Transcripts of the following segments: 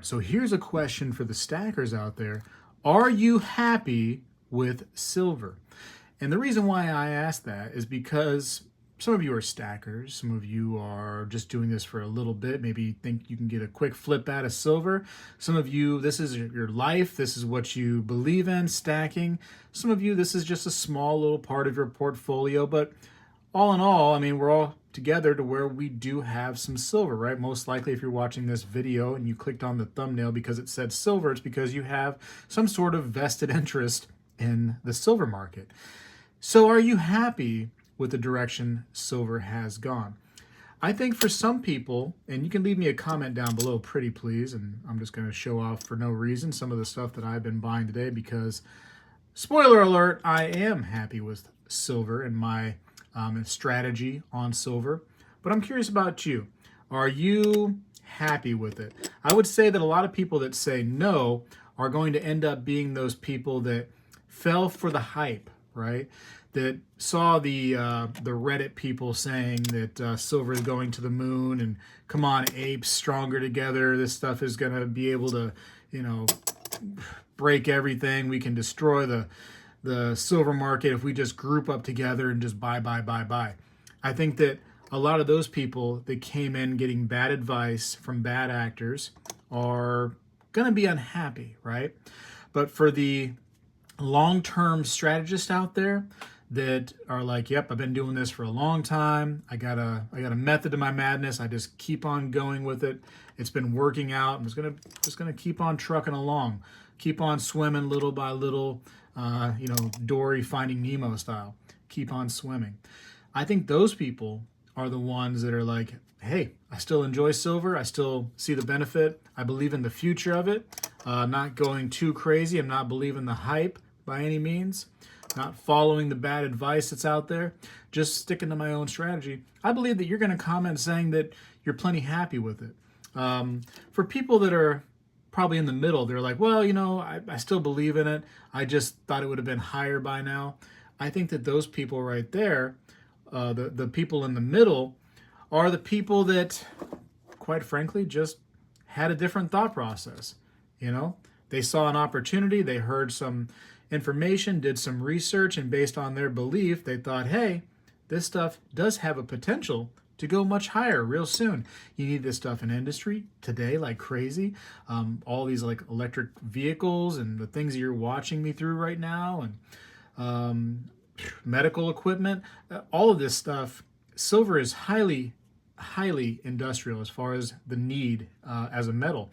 So here's a question for the stackers out there. Are you happy with silver? And the reason why I ask that is because some of you are stackers. Some of you are just doing this for a little bit. Maybe you think you can get a quick flip out of silver. Some of you, this is your life. This is what you believe in, stacking. Some of you, this is just a small little part of your portfolio. But all in all, I mean, we're all together to where we do have some silver, right? Most likely if you're watching this video and you clicked on the thumbnail because it said silver, it's because you have some sort of vested interest in the silver market. So are you happy with the direction silver has gone? I think for some people, and you can leave me a comment down below, pretty please, and I'm just going to show off for no reason some of the stuff that I've been buying today because, spoiler alert, I am happy with silver and my strategy on silver. But I'm curious about you. Are you happy with it? I would say that a lot of people that say no are going to end up being those people that fell for the hype, right? That saw the Reddit people saying that silver is going to the moon and come on apes, stronger together. This stuff is going to be able to, break everything. We can destroy the silver market if we just group up together and just buy. I think that a lot of those people that came in getting bad advice from bad actors are going to be unhappy, right? But for the long-term strategists out there that are like, yep, I've been doing this for a long time. I got a method to my madness. I just keep on going with it. It's been working out. I'm just gonna keep on trucking along, keep on swimming little by little, Dory Finding Nemo style. Keep on swimming. I think those people are the ones that are like, hey, I still enjoy silver. I still see the benefit. I believe in the future of it. Not going too crazy. I'm not believing the hype by any means. Not following the bad advice that's out there. Just sticking to my own strategy. I believe that you're going to comment saying that you're plenty happy with it. For people that are probably in the middle, they're like, well, I still believe in it. I just thought it would have been higher by now. I think that those people right there, the people in the middle, are the people that, quite frankly, just had a different thought process. They saw an opportunity, they heard some information, did some research, and based on their belief, they thought, hey, this stuff does have a potential to go much higher real soon. You need this stuff in industry today like crazy. All these like electric vehicles and the things that you're watching me through right now, and medical equipment, all of this stuff. Silver is highly industrial as far as the need as a metal.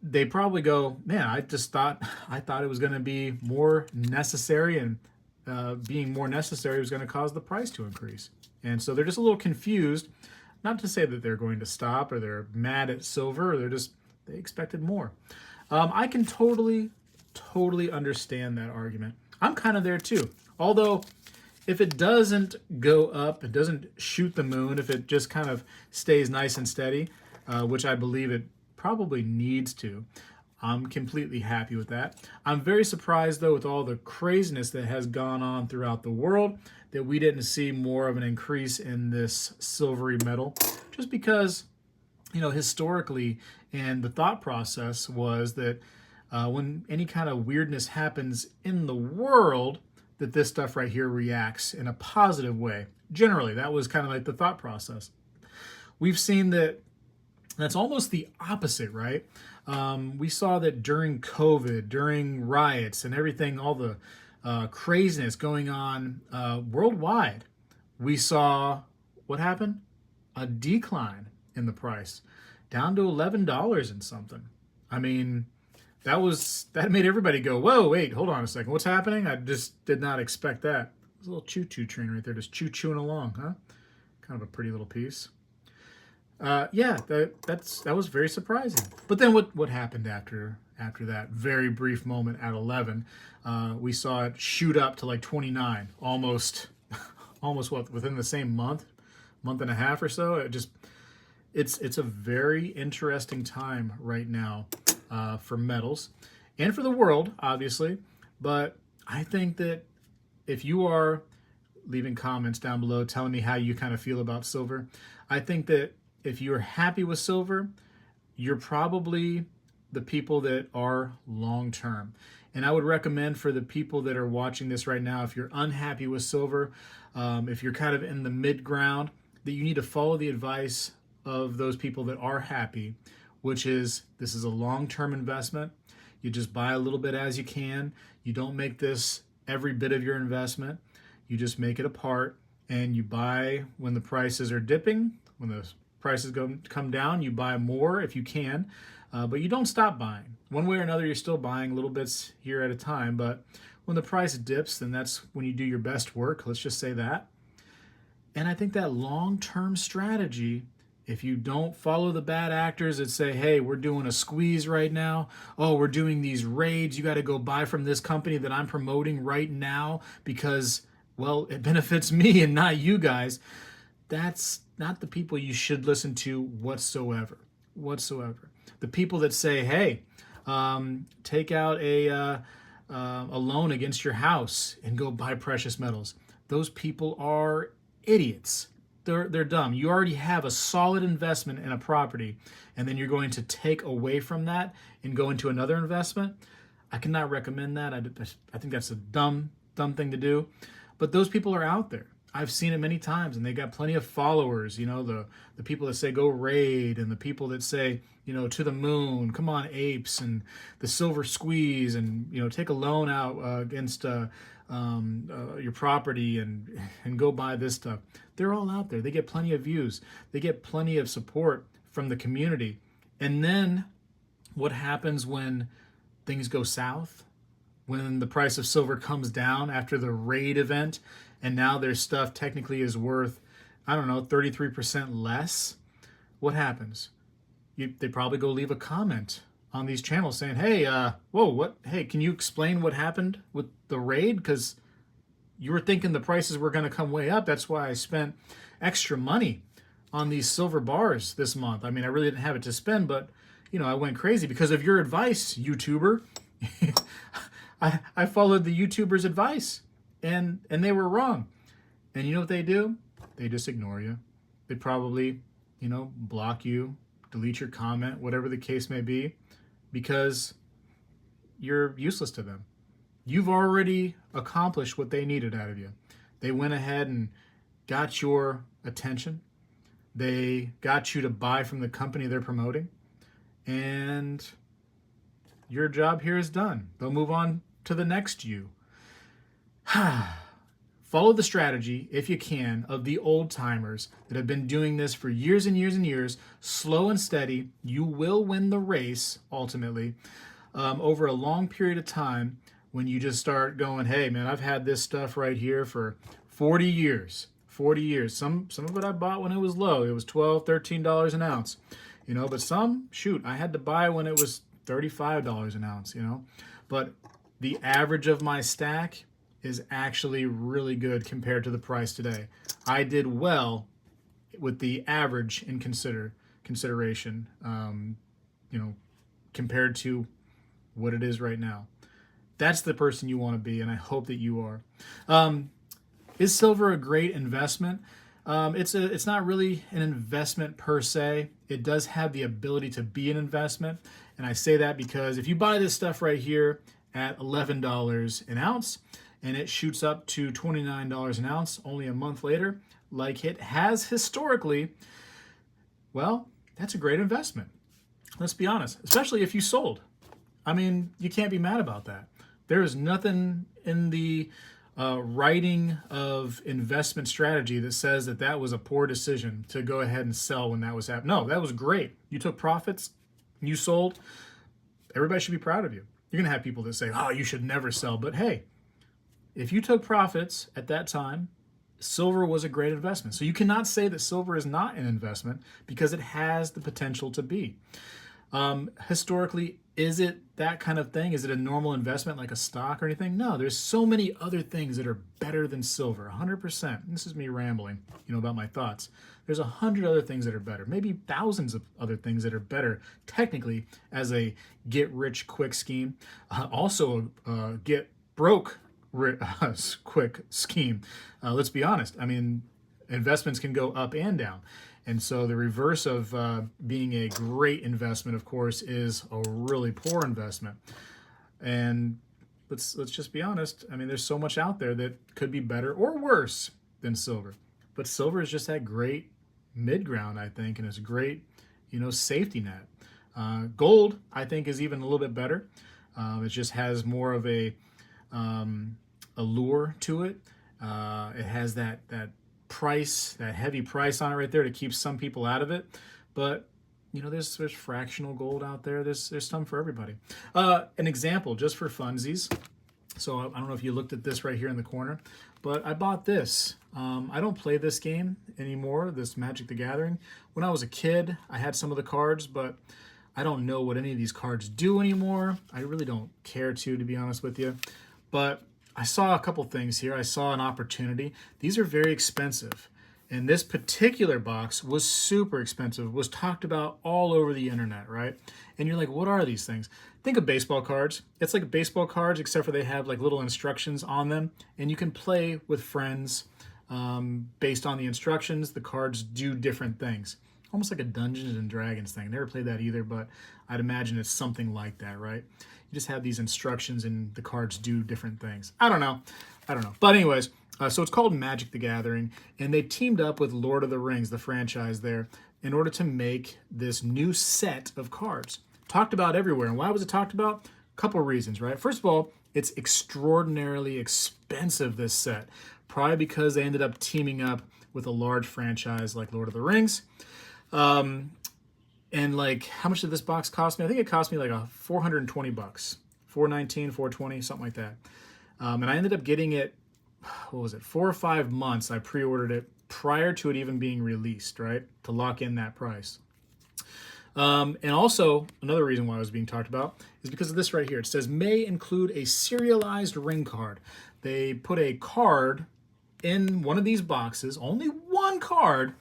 They probably go, man, I thought it was going to be more necessary, and being more necessary was going to cause the price to increase. And so they're just a little confused. Not to say that they're going to stop or they're mad at silver, or they expected more. I can totally understand that argument. I'm kind of there too. Although, if it doesn't go up, it doesn't shoot the moon, if it just kind of stays nice and steady, which I believe it probably needs to, I'm completely happy with that. I'm very surprised, though, with all the craziness that has gone on throughout the world, that we didn't see more of an increase in this silvery metal, just because, historically, and the thought process was that when any kind of weirdness happens in the world, that this stuff right here reacts in a positive way. Generally, that was kind of like the thought process. We've seen that that's almost the opposite, right? We saw that during COVID, during riots and everything, all the craziness going on worldwide, we saw what happened? A decline in the price, down to $11 and something. I mean, that made everybody go, whoa, wait, hold on a second. What's happening? I just did not expect that. There's a little choo-choo train right there, just choo-chooing along, huh? Kind of a pretty little piece. Yeah, that was very surprising. But then what happened after that very brief moment at 11? We saw it shoot up to like 29, almost what, within the same month and a half or so. It's a very interesting time right now for metals and for the world, obviously. But I think that if you are leaving comments down below telling me how you kind of feel about silver, I think that if you're happy with silver, you're probably the people that are long term. And I would recommend for the people that are watching this right now, if you're unhappy with silver, if you're kind of in the mid ground, that you need to follow the advice of those people that are happy, which is this is a long term investment. You just buy a little bit as you can. You don't make this every bit of your investment. You just make it a part, and you buy when the prices are dipping. When the prices come down, you buy more if you can, but you don't stop buying. One way or another, you're still buying little bits here at a time, but when the price dips, then that's when you do your best work. Let's just say that. And I think that long-term strategy, if you don't follow the bad actors that say, hey, we're doing a squeeze right now. Oh, we're doing these raids. You got to go buy from this company that I'm promoting right now because, well, it benefits me and not you guys. That's not the people you should listen to whatsoever. The people that say, hey, take out a loan against your house and go buy precious metals. Those people are idiots. They're dumb. You already have a solid investment in a property, and then you're going to take away from that and go into another investment. I cannot recommend that. I think that's a dumb thing to do. But those people are out there. I've seen it many times, and they got plenty of followers. You know, the people that say go raid, and the people that say, you know, to the moon, come on apes, and the silver squeeze, and, you know, take a loan out against your property and go buy this stuff. They're all out there. They get plenty of views. They get plenty of support from the community. And then what happens when things go south? When the price of silver comes down after the raid event, and now their stuff technically is worth, I don't know, 33% less, what happens? They probably go leave a comment on these channels saying, hey, whoa, what? Hey, can you explain what happened with the raid? Because you were thinking the prices were going to come way up. That's why I spent extra money on these silver bars this month. I mean, I really didn't have it to spend, but, you know, I went crazy because of your advice, YouTuber. I followed the YouTuber's advice, and they were wrong. And you know what they do? They just ignore you. They probably, you know, block you, delete your comment, whatever the case may be, because you're useless to them. You've already accomplished what they needed out of you. They went ahead and got your attention. They got you to buy from the company they're promoting. And your job here is done. They'll move on to the next you. Follow the strategy, if you can, of the old timers that have been doing this for years and years and years, slow and steady. You will win the race, ultimately, over a long period of time. When you just start going, hey, man, I've had this stuff right here for 40 years. 40 years. Some of it I bought when it was low. It was $12, $13 an ounce. You know, but some, shoot, I had to buy when it was $35 an ounce, you know. But the average of my stack is actually really good compared to the price today. I did well with the average in consideration, you know, compared to what it is right now. That's the person you want to be, and I hope that you are. Is silver a great investment? It's not really an investment per se. It does have the ability to be an investment, and I say that because if you buy this stuff right here at $11 an ounce, and it shoots up to $29 an ounce only a month later, like it has historically, well, that's a great investment. Let's be honest, especially if you sold. I mean, you can't be mad about that. There is nothing in the writing of investment strategy that says that that was a poor decision to go ahead and sell when that was happening. No, that was great. You took profits, you sold. Everybody should be proud of you. You're going to have people that say, oh, you should never sell. But hey, if you took profits at that time, silver was a great investment. So you cannot say that silver is not an investment because it has the potential to be. Historically, is it that kind of thing? Is it a normal investment like a stock or anything? No, there's so many other things that are better than silver, 100%. This is me rambling, you know, about my thoughts. There's 100 other things that are better, maybe thousands of other things that are better technically as a get-rich-quick scheme. Also a get-broke quick scheme. Let's be honest. I mean, investments can go up and down. And so the reverse of being a great investment, of course, is a really poor investment. And let's just be honest. I mean, there's so much out there that could be better or worse than silver. But silver is just that great mid ground, I think, and it's a great, safety net. Gold, I think, is even a little bit better. It just has more of a allure to it. It has that price, that heavy price on it right there to keep some people out of it. But there's fractional gold out there. There's some for everybody. An example, just for funsies. So I don't know if you looked at this right here in the corner, but I bought this. I don't play this game anymore, this Magic the Gathering. When I was a kid, I had some of the cards, but I don't know what any of these cards do anymore. I really don't care to be honest with you. But I saw a couple things here. I saw an opportunity. These are very expensive. And this particular box was super expensive, was talked about all over the internet, right? And you're like, what are these things? Think of baseball cards. It's like baseball cards, except for they have like little instructions on them. And you can play with friends based on the instructions. The cards do different things. Almost like a Dungeons and Dragons thing. Never played that either, but I'd imagine it's something like that, right? You just have these instructions and the cards do different things. I don't know. But anyways, so it's called Magic the Gathering, and they teamed up with Lord of the Rings, the franchise there, in order to make this new set of cards. Talked about everywhere. And why was it talked about? A couple of reasons, right? First of all, it's extraordinarily expensive, this set. Probably because they ended up teaming up with a large franchise like Lord of the Rings. And like, how much did this box cost me? I think it cost me like $420, $419, $420, something like that. And I ended up getting it, 4 or 5 months. I pre-ordered it prior to it even being released, right? To lock in that price. And also, another reason why it was being talked about is because of this right here. It says, may include a serialized ring card. They put a card in one of these boxes, only one card.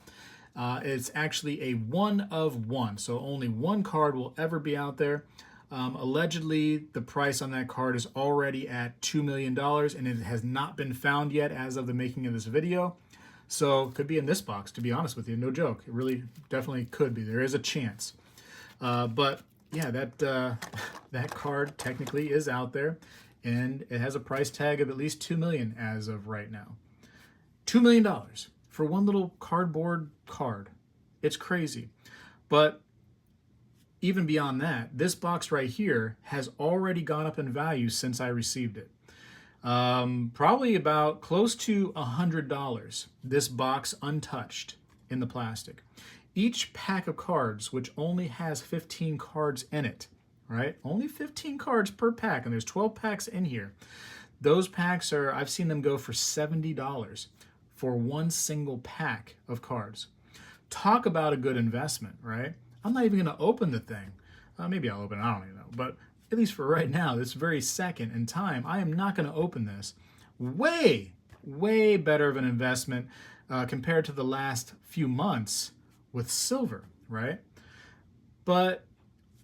It's actually a 1 of 1, so only one card will ever be out there. Allegedly, the price on that card is already at $2 million, and it has not been found yet as of the making of this video. So it could be in this box, to be honest with you. No joke. It really definitely could be. There is a chance. But yeah, that card technically is out there, and it has a price tag of at least $2 million as of right now. $2 million for one little cardboard card. It's crazy. But even beyond that, this box right here has already gone up in value since I received it. Probably about close to $100, this box untouched in the plastic. Each pack of cards, which only has 15 cards in it, right? Only 15 cards per pack, and there's 12 packs in here. Those packs I've seen them go for $70 for one single pack of cards. Talk about a good investment, right? I'm not even going to open the thing. Maybe I'll open it, I don't even know. But at least for right now, this very second in time, I am not going to open this. Way, way better of an investment compared to the last few months with silver, right? But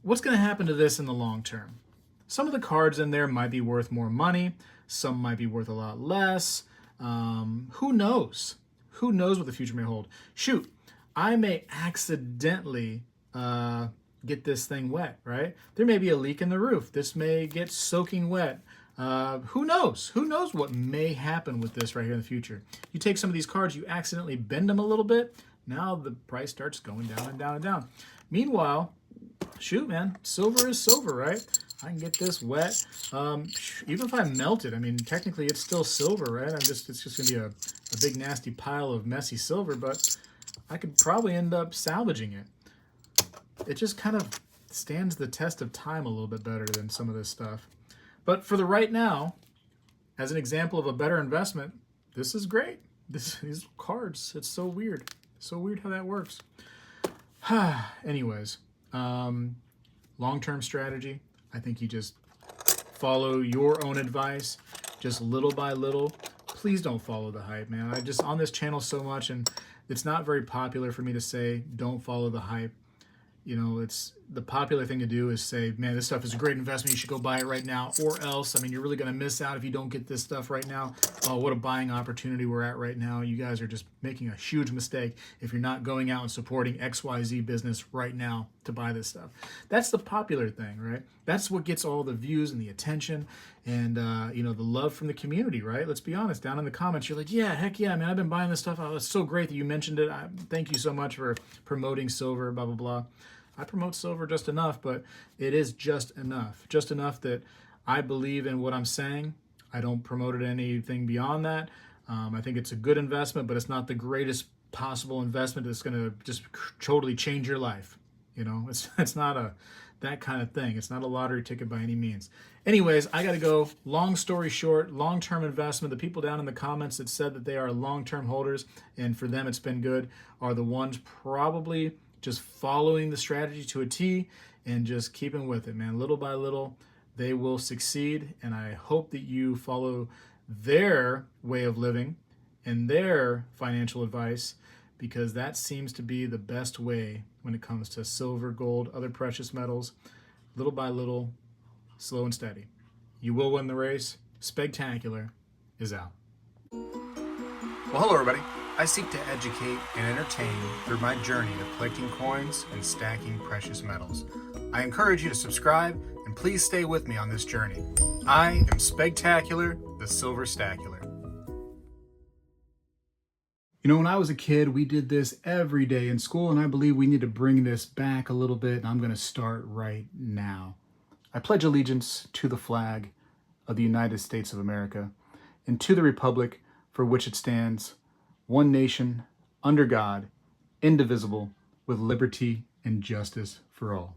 what's going to happen to this in the long term? Some of the cards in there might be worth more money. Some might be worth a lot less. Who knows? Who knows what the future may hold? Shoot, I may accidentally get this thing wet, right? There may be a leak in the roof. This may get soaking wet. Who knows? Who knows what may happen with this right here in the future? You take some of these cards, you accidentally bend them a little bit. Now the price starts going down and down and down. Meanwhile, shoot, man, silver is silver, right? I can get this wet. Even if I melt it, I mean, technically it's still silver, right? It's just gonna be a big nasty pile of messy silver, but I could probably end up salvaging it. It just kind of stands the test of time a little bit better than some of this stuff. But for the right now, as an example of a better investment, this is great. These cards, it's so weird. So weird how that works. Anyways, long-term strategy, I think you just follow your own advice, just little by little. Please don't follow the hype, man. I just on this channel so much, and it's not very popular for me to say don't follow the hype. You know, it's the popular thing to do is say, man, this stuff is a great investment. You should go buy it right now, or else, I mean, you're really going to miss out if you don't get this stuff right now. Oh, what a buying opportunity we're at right now. You guys are just making a huge mistake if you're not going out and supporting XYZ business right now to buy this stuff. That's the popular thing, right? That's what gets all the views and the attention and, the love from the community, right? Let's be honest. Down in the comments, you're like, yeah, heck yeah, man, I've been buying this stuff. Oh, it's so great that you mentioned it. Thank you so much for promoting silver, blah, blah, blah. I promote silver just enough, but it is just enough that I believe in what I'm saying. I don't promote it anything beyond that. I think it's a good investment, but it's not the greatest possible investment that's going to just totally change your life. It's not that kind of thing. It's not a lottery ticket by any means. Anyways, I got to go. Long story short, long-term investment. The people down in the comments that said that they are long-term holders and for them it's been good are the ones probably just following the strategy to a T and just keeping with it, man. Little by little, they will succeed. And I hope that you follow their way of living and their financial advice, because that seems to be the best way when it comes to silver, gold, other precious metals. Little by little, slow and steady. You will win the race. Spegtacular is out. Well, hello, everybody. I seek to educate and entertain through my journey of collecting coins and stacking precious metals. I encourage you to subscribe and please stay with me on this journey. I am Spegtacular, the Silver Stacular. When I was a kid, we did this every day in school, and I believe we need to bring this back a little bit, and I'm going to start right now. I pledge allegiance to the flag of the United States of America and to the republic for which it stands, one nation, under God, indivisible, with liberty and justice for all.